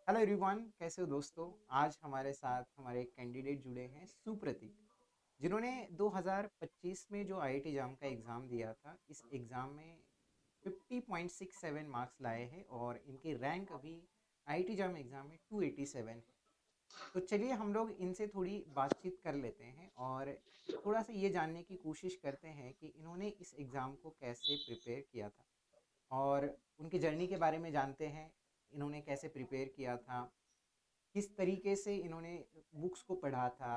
Hello everyone, कैसे हो दोस्तों। आज हमारे साथ हमारे एक कैंडिडेट जुड़े हैं, सुप्रतीक, जिन्होंने 2025 में जो आईआईटी जाम का एग्ज़ाम दिया था। इस एग्ज़ाम में 50.67 मार्क्स लाए हैं और इनकी रैंक अभी आईआईटी जाम एग्ज़ाम में 287 है। तो चलिए हम लोग इनसे थोड़ी बातचीत कर लेते हैं और थोड़ा सा ये जानने की कोशिश करते हैं कि इन्होंने इस एग्ज़ाम को कैसे प्रिपेयर किया था और उनकी जर्नी के बारे में जानते हैं। इन्होंने कैसे प्रिपेयर किया था, किस तरीके से इन्होंने बुक्स को पढ़ा था,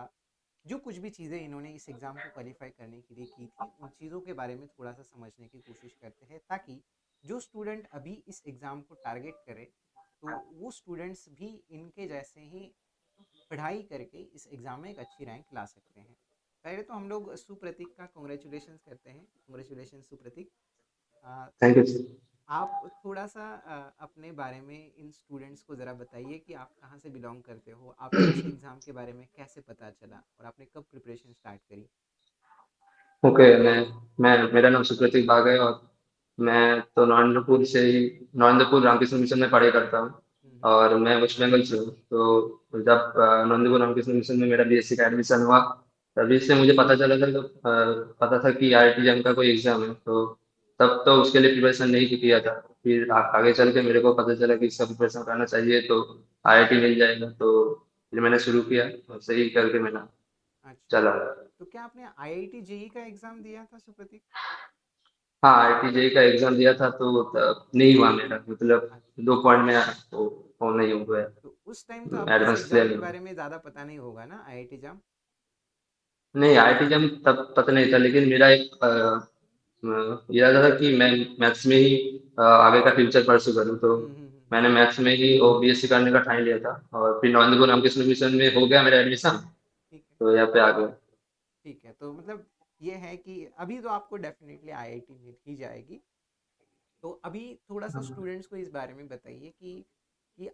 जो कुछ भी चीज़ें इन्होंने इस एग्ज़ाम को क्वालिफाई करने के लिए की थी, उन चीज़ों के बारे में थोड़ा सा समझने की कोशिश करते हैं, ताकि जो स्टूडेंट अभी इस एग्ज़ाम को टारगेट करे तो वो स्टूडेंट्स भी इनके जैसे ही पढ़ाई करके इस एग्ज़ाम में एक अच्छी रैंक ला सकते हैं। पहले तो हम लोग सुप्रतीक का कॉन्ग्रेचुलेशन करते हैं। कॉन्ग्रेचुलेशन सुप्रतीक। थैंक तो यू सर। आप थोड़ा सा अपने बारे में इन स्टूडेंट्स को ज़रा बताइए कि आप कहाँ से बिलोंग करते हो, आपको इस एग्ज़ाम के बारे में कैसे पता चला और आपने कब प्रिपरेशन स्टार्ट करी। ओके, मैं मेरा नाम सुप्रतीक बाग है और मैं तो नरेंद्रपुर से ही नरेंद्रपुर रामकृष्ण मिशन में पढ़ाई करता हूँ हम्म। और मैं वेस्ट बंगाल से हूँ। तो जब नरेंद्रपुर रामकृष्ण मिशन में मेरा बीएससी का एडमिशन हुआ, तभी से मुझे पता चला था, पता था कि आईआईटी जैम का कोई एग्जाम है। तो तब तो उसके लिए प्रिपरेशन नहीं किया था। फिर आगे चल के मेरे को पता चला कि इसका प्रिपरेशन करना चाहिए तो आईआईटी मिल जाएगा। तो फिर मैंने शुरू किया और सही करके मैंने अच्छा, चला। तो क्या आपने आईआईटी जेई का एग्ज़ाम दिया था सुप्रतीक? हाँ, आईआईटी का एग्जाम दिया था तो नहीं हुआ मेरा, मतलब अच्छा, 2 पॉइंट में वो नहीं हुआ है। तो उस टाइम तो आपको इस एडवांस एग्ज़ाम क्लियर के नहीं हुआ। बारे में ज़्यादा पता नहीं होगा ना, आईआईटी जाम। नहीं, आईआईटी जम तब पता नहीं था, लेकिन मेरा एक इरादा था कि मैं मैथ्स में ही आगे का फ्यूचर परस्यू करूँ। तो मैंने मैथ्स में ही वो बीएससी करने का ठान लिया था और फिर नरेंद्र रामकृष्ण मिशन में हो गया मेरा एडमिशन। ठीक है। तो यहाँ पे आ गया। ठीक है, तो मतलब ये है कि अभी तो आपको डेफिनेटली आईआईटी मिल ही जाएगी। तो अभी थोड़ा सा स्टूडेंट्स को इस बारे में बताइए कि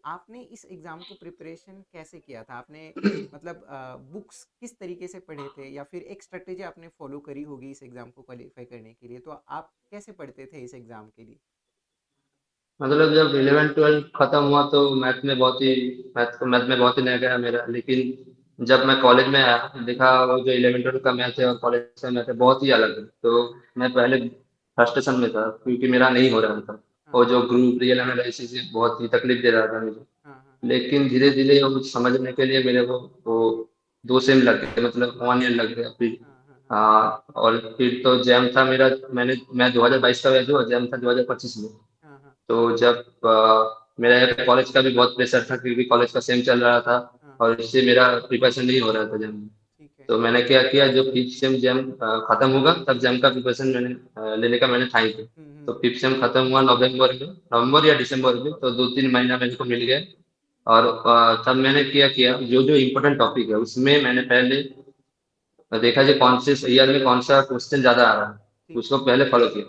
आपने इस एग्ज़ाम को प्रिपरेशन कैसे किया था। आपने मतलब बुक्स किस तरीके से पढ़े थे, या फिर एक स्ट्रेटेजी आपने फॉलो करी होगी इस एग्ज़ाम को क्वालिफाई करने के लिए। तो आप कैसे पढ़ते थे इस एग्ज़ाम के लिए? मतलब जब 11 12 खत्म हुआ तो मैथ में बहुत ही नया गया मेरा। लेकिन जब मैं कॉलेज में आया, देखा वो जो 11 12 का मैथ है और कॉलेज का मैथ है बहुत ही अलग है। तो मैं पहले फ्रस्ट्रेशन में था क्योंकि मेरा नहीं हो रहा था। हाँ और हाँ। जो ग्रुप रियल एनालिसिस बहुत ही तकलीफ दे रहा था मुझे। हाँ हाँ हाँ। लेकिन धीरे धीरे वो समझने के लिए मेरे को वो 2 सेम लग गए, मतलब 1 ईयर लग गया फिर। हाँ हाँ हाँ। और फिर तो जैम था मेरा। मैं 2022 का बैच हुआ, जैम था 2025 में। हाँ हाँ तो जब मेरा कॉलेज का भी बहुत प्रेशर था क्योंकि कॉलेज का सेम चल रहा था हाँ हाँ। और इससे मेरा प्रिपरेशन नहीं हो रहा था जैम में। ठीक है। तो मैंने क्या किया, जब फिफ्थ सेम जैम खत्म होगा तब जैम का प्रिपरेशन लेने का मैंने ठान किया। तो फिफ्थ सेम खत्म हुआ नवंबर या दिसंबर में, तो 2 3 महीना मेरे को मिल गया। और तब मैंने क्या किया, जो जो इम्पोर्टेंट टॉपिक है उसमें मैंने पहले देखा जी कौन से ईयर में कौन सा क्वेश्चन ज्यादा आ रहा है, ठीक है। उसको पहले फॉलो किया।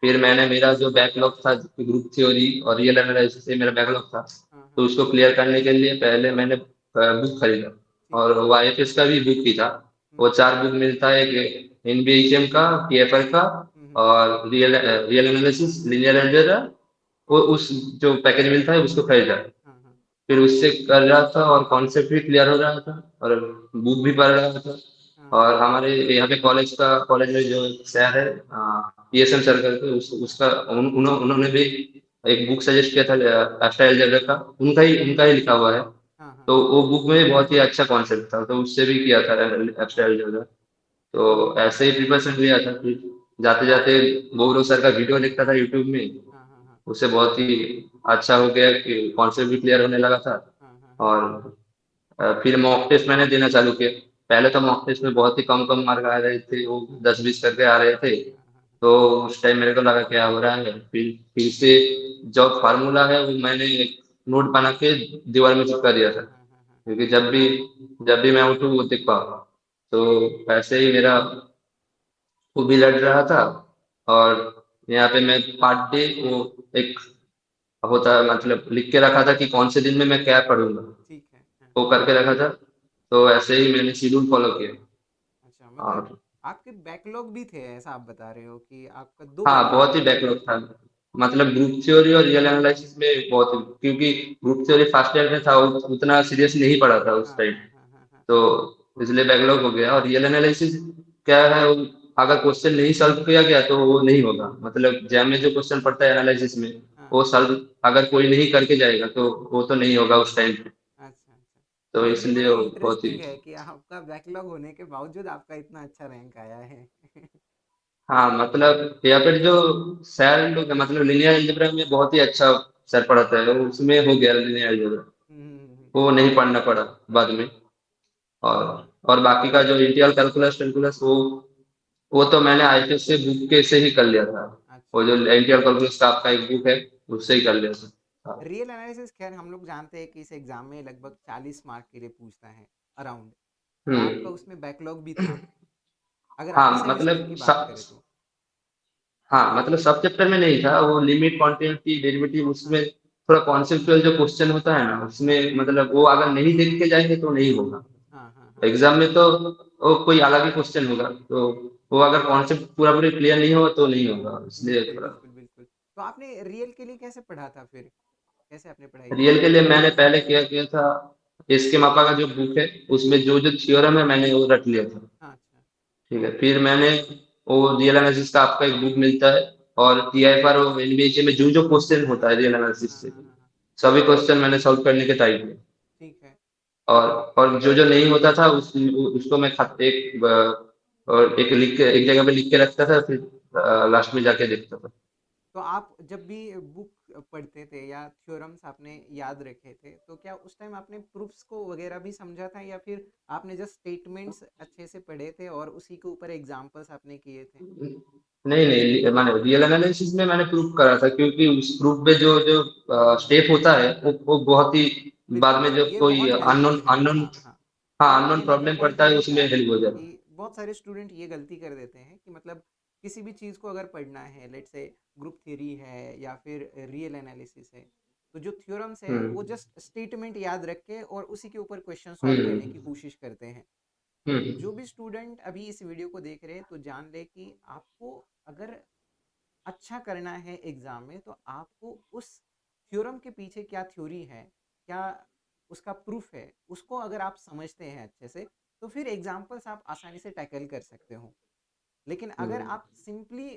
फिर मैंने मेरा जो बैकलॉग था ग्रुप थ्योरी और रियल एनालिसिस से मेरा बैकलॉग था, हाँ तो हाँ। उसको क्लियर करने के लिए पहले मैंने बुक खरीदा। ठीक और है। वो आईएफएस का भी बुक ही था। वो 4 बुक मिलता है, एक एनबीएचएम का, टीएफआर का हम्म। और रियल एनालिसिस, लिनियर अलजेब्रा। वो उस जो पैकेज मिलता है उसको खरीदा। हाँ हाँ फिर उससे कर रहा था और कॉन्सेप्ट भी क्लियर हो रहा था और बुक भी पढ़ रहा था। हाँ हाँ। और हमारे यहाँ पे कॉलेज में जो सर है पीएसएम सर करके, उसका उन्होंने भी एक बुक सजेस्ट किया था एब्स्ट्रैक्ट अलजेब्रा का। उनका ही लिखा हुआ है। हाँ हाँ। तो वो बुक में बहुत ही अच्छा कॉन्सेप्ट था, तो उससे भी किया था एब्स्ट्रैक्ट हाँ अलजेब्रा। तो ऐसे ही प्रिपरेशन लिया था। फिर जाते जाते गौरव सर का वीडियो देखता था यूट्यूब में। हाँ हाँ। हाँ उससे बहुत ही अच्छा हो गया कि कॉन्सेप्ट भी क्लियर होने लगा था। हाँ हाँ। हाँ और फिर मॉक टेस्ट मैंने देना चालू किया। पहले तो मॉक टेस्ट में बहुत ही कम कम मार्क आ रहे थे, वो 10 20 करके आ रहे थे। हाँ। हाँ हाँ। तो उस टाइम मेरे को लगा क्या हो रहा है। फिर से जो फार्मूला है वो मैंने एक नोट बना के दीवार में चिपका दिया था, हाँ हाँ। हाँ क्योंकि जब भी मैं उठूँ वो दिख पाऊँ। तो ऐसे ही मेरा वो भी लड़ रहा था। और यहाँ पे मैं पार्ट डे वो एक होता, मतलब लिख के रखा था कि कौन से दिन में मैं क्या पढ़ूंगा, ठीक है। हाँ। वो करके रखा था। तो ऐसे ही मैंने शेड्यूल फॉलो किया। अच्छा, मतलब और आपके बैकलॉग भी थे, ऐसा आप बता रहे हो कि आपका दो हाँ, बैकलॉग बहुत ही था। बैकलॉग था। मतलब ग्रुप थ्योरी और रियल एनालिसिस में बहुत, क्योंकि ग्रुप थ्योरी फर्स्ट ईयर में था, उतना सीरियस नहीं पड़ा था उस हाँ टाइम। हाँ हाँ हाँ हाँ तो इसलिए बैकलॉग हो गया। और रियल एनालिसिस क्या है, अगर क्वेश्चन नहीं सॉल्व किया गया तो वो नहीं होगा, मतलब जैम में जो क्वेश्चन पड़ता है एनालिसिस में, हाँ। वो सॉल्व अगर कोई नहीं करके जाएगा तो वो तो नहीं होगा उस टाइम पे। अच्छा अच्छा। तो हाँ, ये इसलिए बड़ा वो बहुत ही। इंटरेस्टिंग है कि आपका बैकलॉग होने के बावजूद आपका इतना अच्छा रैंक आया है। हाँ मतलब यहाँ पर जो सर लोग हैं, मतलब लिनियर अलजेब्रा में बहुत ही अच्छा सर पढ़ाता है, हाँ हाँ। उसमें हो गया लिनियर अलजेब्रा, हम्म। वो नहीं पढ़ना पड़ा बाद में। और और बाकी का जो इंटीग्रल कैलकुलस कैलकुलस, वो तो मैंने आईपीएस से बुक के से ही कर लिया था। अच्छा वो जो अच्छा। इंटीग्रल कैलकुलस का आपका एक बुक है, उससे ही कर लिया था। हाँ। रियल एनालिसिस खैर हम लोग जानते हैं कि इस एग्जाम में लगभग 40 मार्क के लिए पूछता है, अराउंड। और आपका हम्म। उसमें बैकलॉग भी था, अगर हाँ आपके सेमेस्टर मतलब की बात करें तो। हाँ मतलब सब चैप्टर में नहीं था, वो लिमिट क्वांटिटी डेरिवेटिव, हाँ उसमें थोड़ा कॉन्सेप्चुअल जो क्वेश्चन होता है ना, हाँ उसमें मतलब वो अगर नहीं देख के जाएंगे तो नहीं होगा। हाँ हाँ हाँ। एग्जाम में तो वो कोई अलग ही क्वेश्चन होगा, तो वो अगर कॉन्सेप्ट पूरा पूरी क्लियर नहीं होगा तो नहीं होगा, इसलिए बिल्कुल थोड़ा। बिल्कुल बिल्कुल। तो आपने रियल के लिए कैसे पढ़ा था फिर, कैसे आपने पढ़ाई की रियल थी? के लिए मैंने पहले क्या किया था, इसके मापा का जो बुक है, उसमें जो जो थ्योरम है मैंने वो रट लिया था। हाँ अच्छा। ठीक है, फिर मैंने वो रियल एनालिसिस का आपका एक बुक मिलता है, और टीआईएफआर और एनबीएचए में जो जो क्वेश्चन होता है रियल एनालिसिस हाँ से, हाँ हाँ हाँ। सभी क्वेश्चन मैंने सॉल्व करने के ट्राई किए। ठीक है। और और जो जो नहीं होता था उसको मैं और एक लिख के एक जगह पे लिख के रखता था, फिर लास्ट में जाके देखता था। तो आप जब भी बुक पढ़ते थे या थ्योरम्स आपने याद रखे थे, तो क्या उस टाइम आपने प्रूफ्स को वगैरह भी समझा था, या फिर आपने जस्ट स्टेटमेंट्स अच्छे से पढ़े थे और उसी के ऊपर एग्जाम्पल्स आपने किए थे? नहीं नहीं, मैंने रियल एनालिसिस में मैंने प्रूफ करा था, क्योंकि उस प्रूफ में जो जो स्टेप होता है वो बहुत ही बाद बिल्कुल में जो ये कोई बहुत अननोन हेल्पफुल है। अननोन, हाँ हाँ। हाँ मेरा अननोन कहने का प्रॉब्लम पॉइंट पड़ता है, ये था उसमें हेल्प हो जाए। कि बहुत सारे स्टूडेंट ये गलती कर देते हैं कि मतलब किसी भी चीज़ को अगर पढ़ना है, लेट से ग्रुप थ्योरी है या फिर रियल एनालिसिस है, तो जो थ्योरम्स है वो हम्म जस्ट स्टेटमेंट याद रख के और उसी के ऊपर क्वेश्चन सॉल्व करने की हम्म कोशिश करते हैं। तो हम्म जो भी स्टूडेंट अभी इस वीडियो को देख रहे हैं, तो जान ले कि आपको अगर अच्छा करना है एग्जाम में, तो आपको उस थ्योरम के पीछे क्या थ्योरी है, क्या उसका प्रूफ है, उसको अगर आप समझते हैं अच्छे से, तो फिर एग्जाम्पल्स आप आसानी से टैकल कर सकते हो। लेकिन अगर हम्म। आप सिंपली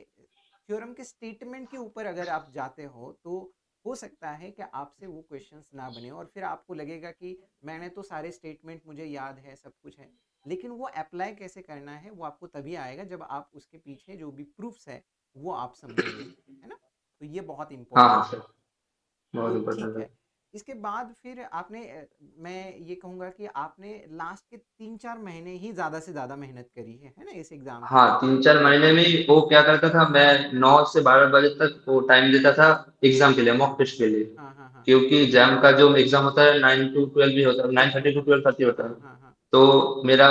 थ्योरम के स्टेटमेंट के ऊपर अगर आप जाते हो, तो हो सकता है कि आपसे वो क्वेश्चंस ना बने और फिर आपको लगेगा कि मैंने तो सारे स्टेटमेंट मुझे याद है, सब कुछ है, लेकिन वो अप्लाई कैसे करना है वो आपको तभी आएगा जब आप उसके पीछे जो भी प्रूफ्स है वो आप समझेंगे, है ना? तो ये बहुत हाँ हाँ इंपॉर्टेंट है। सर, बहुत तो इम्पोर्टेंट ठीक है। है। इसके बाद फिर आपने मैं ये कहूँगा कि आपने लास्ट के 3-4 महीने ही ज़्यादा से ज़्यादा मेहनत करी है ना, इस एग्ज़ाम के हाँ लिए? 3 4 महीने में ही वो क्या करता था, मैं 9 से 12 बजे तक वो टाइम देता था एग्जाम के लिए, मॉक टेस्ट के लिए। हाँ हाँ हाँ क्योंकि जैम का जो एग्जाम होता है 9 to 12 भी होता है, 9:30 to 12:30 होता है। हाँ हाँ हाँ। तो मेरा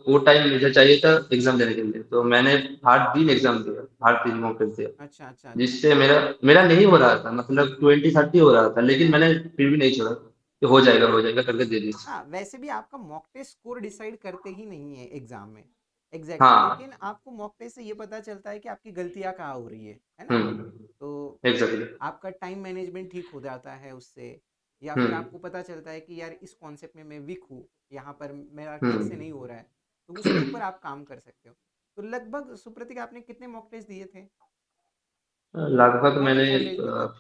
वो टाइम मुझे चाहिए था एग्जाम देने के लिए, तो मैंने 8 दिन एग्जाम दिया, 8 दिन मॉक टेस्ट दिया। अच्छा अच्छा अच्छा। जिससे मेरा मेरा नहीं हो रहा था, मतलब 20 30 हो रहा था, लेकिन हाँ मैंने फिर भी नहीं छोड़ा कि हो जाएगा करके दे दी। हाँ, वैसे भी आपका मॉक टेस्ट स्कोर डिसाइड करते ही नहीं है एग्जाम में, एग्जैक्टली, हाँ। लेकिन आपको मॉक टेस्ट से ये पता चलता है कि आपकी गलतियाँ कहाँ हो रही है ना? हम्म। तो एग्जैक्टली। आपका टाइम मैनेजमेंट ठीक हो जाता है उससे, या फिर हम्म आपको पता चलता है कि यार इस कॉन्सेप्ट में मैं वीक हूँ, यहाँ पर मेरा ठीक से नहीं हम्म। हो रहा है, तो उसके ऊपर आप काम कर सकते हो। तो लगभग सुप्रतीक आपने कितने मॉक टेस्ट दिए थे, लगभग ऑन मैंने एन एवरेज मतलब?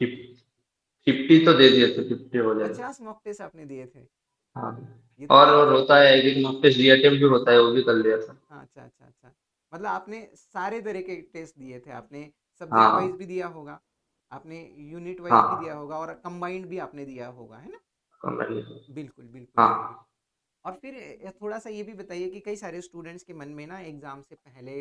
50 तो दे दिए थे, 50 हो जाएगा। 50 मॉक टेस्ट आपने दिए थे? हाँ। ये तो और काफ़ी। होता है एक मॉक टेस्ट रीअटेम्प्ट भी होता है, वो भी कर लिया था। हाँ अच्छा अच्छा अच्छा। मतलब आपने सारे तरह के टेस्ट दिए थे, आपने सब्जेक्ट वाइज हाँ भी दिया होगा, आपने यूनिट वाइज भी दिया हाँ। होगा और कंबाइंड भी आपने दिया होगा, है ना? कमेंट। बिल्कुल बिल्कुल बिल्कुल। हाँ। और फिर थोड़ा सा ये भी बताइए कि कई सारे स्टूडेंट्स के मन में ना एग्ज़ाम से पहले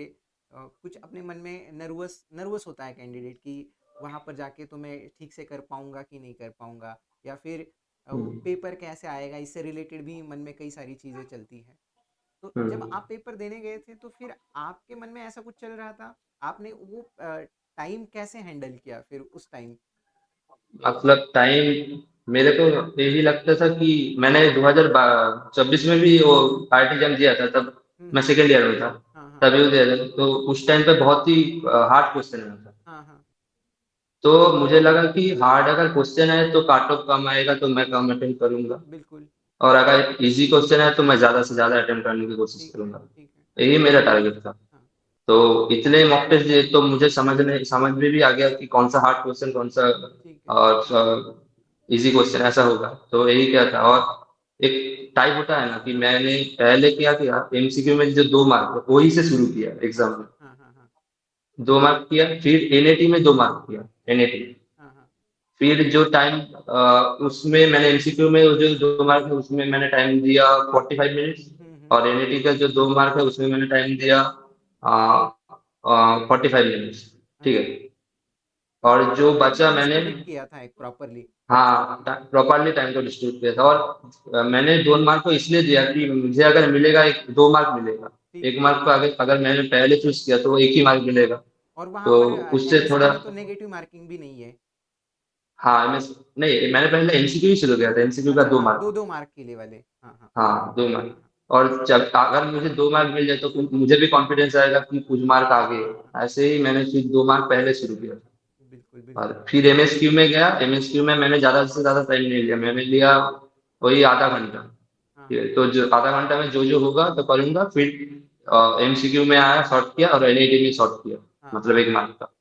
कुछ अपने मन में नर्वस नर्वस होता है कैंडिडेट कि वहाँ पर जाके तो मैं ठीक से कर पाऊँगा कि नहीं कर पाऊँगा, या फिर हम्म पेपर कैसे आएगा, इससे रिलेटेड भी मन में कई सारी चीज़ें चलती हैं। तो जब हम्म। आप पेपर देने गए थे, तो फिर आपके मन में ऐसा कुछ चल रहा था? आपने वो टाइम कैसे हैंडल किया फिर उस टाइम? मतलब टाइम, मेरे को यही लगता था कि मैंने 2024 में भी वो आईआईटी एग्जाम दिया था, तब मैं हम्म। सेकेंड ईयर में था। हाँ हाँ तभी वो दिया था, तो उस टाइम पे बहुत ही हार्ड क्वेश्चन था। हाँ हाँ। तो मुझे लगा कि हार्ड अगर क्वेश्चन है तो काट ऑफ कम आएगा, तो मैं कम अटेम्प्ट करूंगा। बिल्कुल। और अगर इजी क्वेश्चन है तो मैं ज्यादा से ज्यादा अटेम्प्ट करने की कोशिश ठीक है, करूंगा। ठीक है। यही मेरा टारगेट था। हाँ। तो इतने मॉक टेस्ट दिए तो मुझे समझ में भी आ गया कि कौन सा हार्ड क्वेश्चन, कौन सा ठीक है। हाँ। इजी क्वेश्चन ऐसा होगा। तो यही क्या था। और एक टाइप होता है ना कि मैंने पहले क्या किया, एमसीक्यू में जो 2 मार्क वही से शुरू किया एग्जाम में। अच्छा। हाँ, हाँ, हाँ। 2 मार्क किया, फिर एनएटी में 2 मार्क किया, एनएटी। हाँ, हाँ। फिर जो टाइम उसमें मैंने एमसीक्यू में जो 2 मार्क है उसमें मैंने टाइम दिया 45 मिनट्स। हम्म, हम्म। और एनईटी का जो 2 मार्क है उसमें मैंने टाइम दिया 45 मिनट्स। ठीक अच्छा। है। तो और आपने जो टाइम को बचा मैंने, डिस्ट्रीब्यूट किया था एक प्रॉपरली। हाँ, प्रॉपरली टाइम को डिस्ट्रीब्यूट किया था। और मैंने 2 मार्क को इसलिए दिया कि मुझे अगर मिलेगा, 2 मार्क मिलेगा। ठीक एक है। मार्क को अगर अगर मैंने पहले चूज किया तो वो एक ही मार्क मिलेगा। और वहाँ तो पर उससे एमएसक्यू थोड़ा, में तो नेगेटिव मार्किंग भी नहीं है। हाँ मैं, नहीं मैंने पहले एमसीक्यू ही शुरू किया था, एमसीक्यू का अच्छा, दो हाँ, दो मार्क दो मार्क के लिए वाले। हाँ, हाँ। हाँ, दो हाँ, हाँ, मार्क। हाँ। और जब अगर मुझे 2 मार्क मिल जाए तो मुझे भी कॉन्फिडेंस आएगा कि कुछ मार्क हाँ, आगे। हाँ, हाँ। ऐसे ही मैंने फिर 2 मार्क पहले शुरू किया था। बिल्कुल, और बिल्कुल। फिर एमएसक्यू में गया। एमएसक्यू में मैंने ज्यादा से ज्यादा टाइम नहीं लिया, मैंने लिया वही आधा घंटा। हाँ, ठीक हाँ। है, तो जो आधा घंटा में जो जो होगा तो करूंगा। फिर एमसीक्यू में आया, शॉर्ट किया, और एनआईटी में शॉर्ट किया। हाँ, हाँ, मतलब एक हाँ। मार्क का।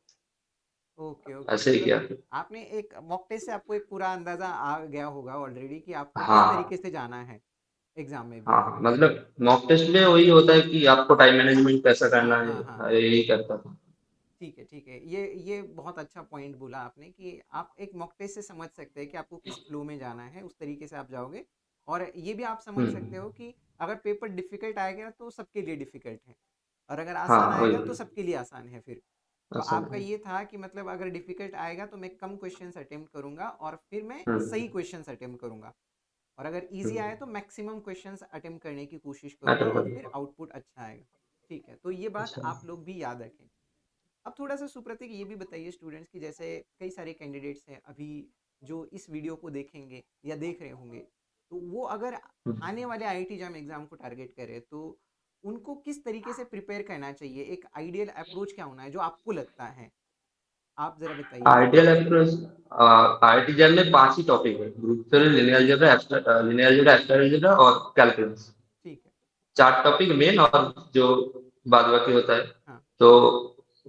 Okay, okay. ऐसे ही मतलब किया। आपने एक मॉक टेस्ट से आपको एक पूरा अंदाजा आ गया होगा ऑलरेडी कि आपको किस तरीके हाँ, से जाना है एग्जाम में भी। हाँ, मतलब मॉक टेस्ट में वही होता है कि आपको टाइम मैनेजमेंट कैसा हाँ, करना हाँ, हाँ, है, हाँ। यही करता था। ठीक है, ठीक है। ये बहुत अच्छा पॉइंट बोला आपने कि आप एक मॉक टेस्ट से समझ सकते हैं कि आपको किस फ्लो में जाना है, उस तरीके से आप जाओगे। और ये भी आप समझ सकते हम्म। हो कि अगर पेपर डिफिकल्ट आएगा तो सबके लिए डिफिकल्ट है, और अगर हाँ, आसान वही। आएगा तो सबके लिए आसान है फिर। तो ऐसा आपका है। ये था कि मतलब अगर डिफिकल्ट आएगा तो मैं कम क्वेश्चंस अटेम्प्ट करूंगा और फिर मैं हम्म। सही क्वेश्चंस अटेम्प्ट करूंगा। और अगर इजी हम्म। आए तो मैक्सिमम क्वेश्चंस अटेम्प्ट करने की कोशिश अटल करूंगा और कर। फिर आउटपुट अच्छा आएगा। ठीक है, तो ये बात अच्छा। आप लोग भी याद रखें। अब थोड़ा सा सुप्रतीक ये भी बताइए स्टूडेंट्स की, जैसे कई सारे कैंडिडेट्स हैं अभी जो इस वीडियो को देखेंगे या देख रहे होंगे, तो वो अगर हम्म। आने वाले आईआईटी जाम एग्जाम को टारगेट करें तो उनको किस तरीके से प्रिपेयर करना चाहिए, एक आइडियल अप्रोच क्या होना है जो आपको लगता है, आप जरा बताइए। Ideal approach. आईटी जेल में 5 ही टॉपिक है, ग्रुप थ्योरी, ठीक है, linear algebra, linear algebra, abstract algebra और कैलकुलस। ठीक है। 4 टॉपिक मेन, और जो बाद बाकी होता है। हाँ। तो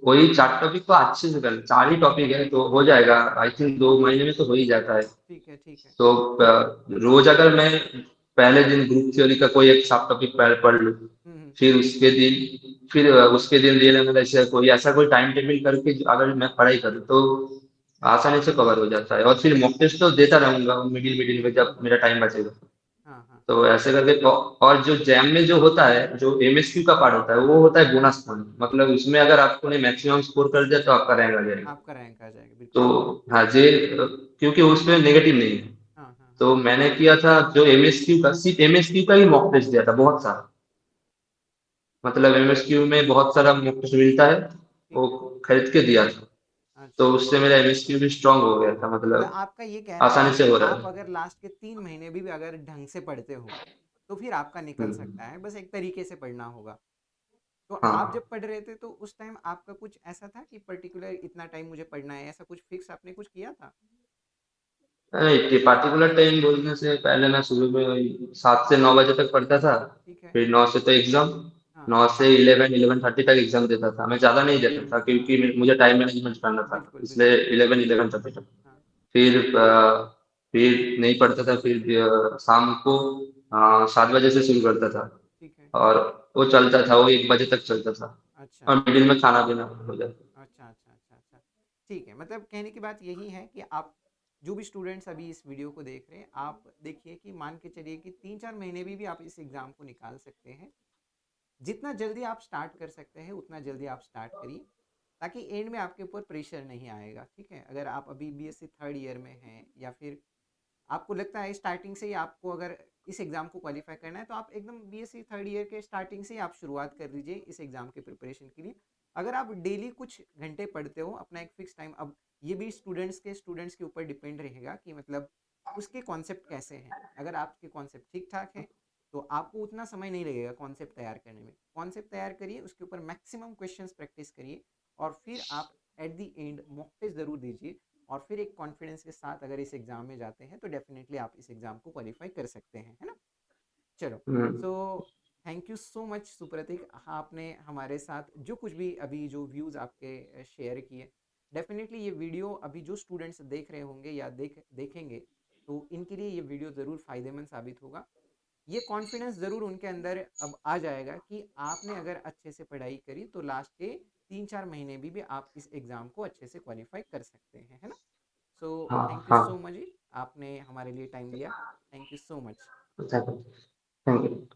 वही 4 टॉपिक को अच्छे से कर, 4 ही टॉपिक है तो हो जाएगा। आई थिंक 2 महीने में तो हो ही जाता है। ठीक है, ठीक है। तो रोज अगर मैं पहले दिन ग्रुप थ्योरी का कोई एक सब टॉपिक पढ़ लूँ, हम्म, हम्म। फिर उसके दिन रियल एनालिसिस कोई ऐसा कोई टाइम टेबल करके अगर मैं पढ़ाई करूँ तो आसानी से कवर हो जाता है। और फिर मॉक टेस्ट तो देता रहूंगा मिडिल मिडिल में जब मेरा टाइम बचेगा। हाँ, हाँ। तो ऐसे करके और जो जैम में जो होता है, जो एमएसक्यू का पार्ट होता है, वो होता है बोनस पॉइंट। मतलब उसमें अगर आपने मैक्सिमम स्कोर कर दिया तो आपका रैंक आ जाएगा। आपका रैंक आ जाएगा, तो बिल्कुल। हाँ जे, क्योंकि उसमें नेगेटिव नहीं है। हाँ, हाँ, हाँ। तो मैंने किया था जो एमएसक्यू का, सिर्फ एमएसक्यू का ही मॉक टेस्ट दिया था बहुत सारा। मतलब एमएसक्यू में बहुत सारा मॉक टेस्ट मिलता है, वो ठीक है। खरीद के दिया था। तो अच्छा। उससे मेरा एमएसक्यू भी स्ट्रांग हो गया था, मतलब मतलब आपका ये कहना है आसानी से कि हो रहा आप है। अगर लास्ट के 3 महीने भी अगर ढंग से पढ़ते हो तो फिर आपका निकल हम्म। सकता है, बस एक तरीके से पढ़ना होगा। तो आप जब हाँ, पढ़ रहे थे तो उस टाइम आपका कुछ ऐसा था कि पर्टिकुलर इतना टाइम मुझे पढ़ना है, ऐसा कुछ फिक्स आपने कुछ किया था? नहीं, पार्टिकुलर टाइम बोलने से पहले मैं सुबह में वही 7 से 9 बजे तक पढ़ता था। ठीक है। फिर 9 से तो एग्जाम, हाँ, 9 से 11 11:30 तक एग्जाम देता था। मैं ज़्यादा नहीं देता था हाँ। क्योंकि मुझे टाइम मैनेजमेंट करना था, बिल्कुल, इसलिए बिल्कुल। 11 11:30 तक। हाँ। फिर फिर नहीं पढ़ता था। फिर शाम को 7 बजे से शुरू करता था। ठीक है। और वो चलता था, वो 1 बजे तक चलता था। अच्छा, और मिडिल में खाना पीना हो जाता। अच्छा, अच्छा, अच्छा, अच्छा। ठीक है, मतलब कहने की बात यही है कि आप जो भी स्टूडेंट्स अभी इस वीडियो को देख रहे हैं, आप देखिए कि मान के चलिए कि 3 4 महीने भी आप इस एग्ज़ाम को निकाल सकते हैं। जितना जल्दी आप स्टार्ट कर सकते हैं उतना जल्दी आप स्टार्ट करिए, ताकि एंड में आपके ऊपर प्रेशर नहीं आएगा। ठीक है, अगर आप अभी बीएससी थर्ड ईयर में हैं या फिर आपको लगता है स्टार्टिंग से ही आपको अगर इस एग्ज़ाम को क्वालिफाई करना है, तो आप एकदम बीएससी थर्ड ईयर के स्टार्टिंग से ही आप शुरुआत कर लीजिए इस एग्ज़ाम के प्रिपरेशन के लिए। अगर आप डेली कुछ घंटे पढ़ते हो, अपना एक फिक्स टाइम, अब ये भी स्टूडेंट्स के ऊपर डिपेंड रहेगा कि मतलब उसके कॉन्सेप्ट कैसे हैं। अगर आपके कॉन्सेप्ट ठीक ठाक हैं तो आपको उतना समय नहीं लगेगा कॉन्सेप्ट तैयार करने में। कॉन्सेप्ट तैयार करिए, उसके ऊपर मैक्सिमम क्वेश्चंस प्रैक्टिस करिए, और फिर आप at the end mock test ज़रूर दीजिए। और फिर एक कॉन्फिडेंस के साथ अगर इस एग्ज़ाम में जाते हैं तो डेफिनेटली आप इस एग्ज़ाम को क्वालिफाई कर सकते हैं, है ना? चलो, hmm. So thank you so much Supratik, आपने हमारे साथ जो कुछ भी अभी जो व्यूज़ आपके शेयर किए, डेफिनेटली ये वीडियो अभी जो स्टूडेंट्स देख रहे होंगे या देखेंगे, तो इनके लिए ये वीडियो ज़रूर फ़ायदेमंद साबित होगा। ये कॉन्फिडेंस ज़रूर उनके अंदर अब आ जाएगा कि आपने अगर अच्छे से पढ़ाई करी तो लास्ट के 3-4 महीने भी आप इस एग्ज़ाम को अच्छे से क्वालिफाई कर सकते हैं, है ना? सो हाँ थैंक यू सो हाँ। मच जी, आपने हमारे लिए टाइम दिया। Thank you so much. अच्छा, थैंक यू।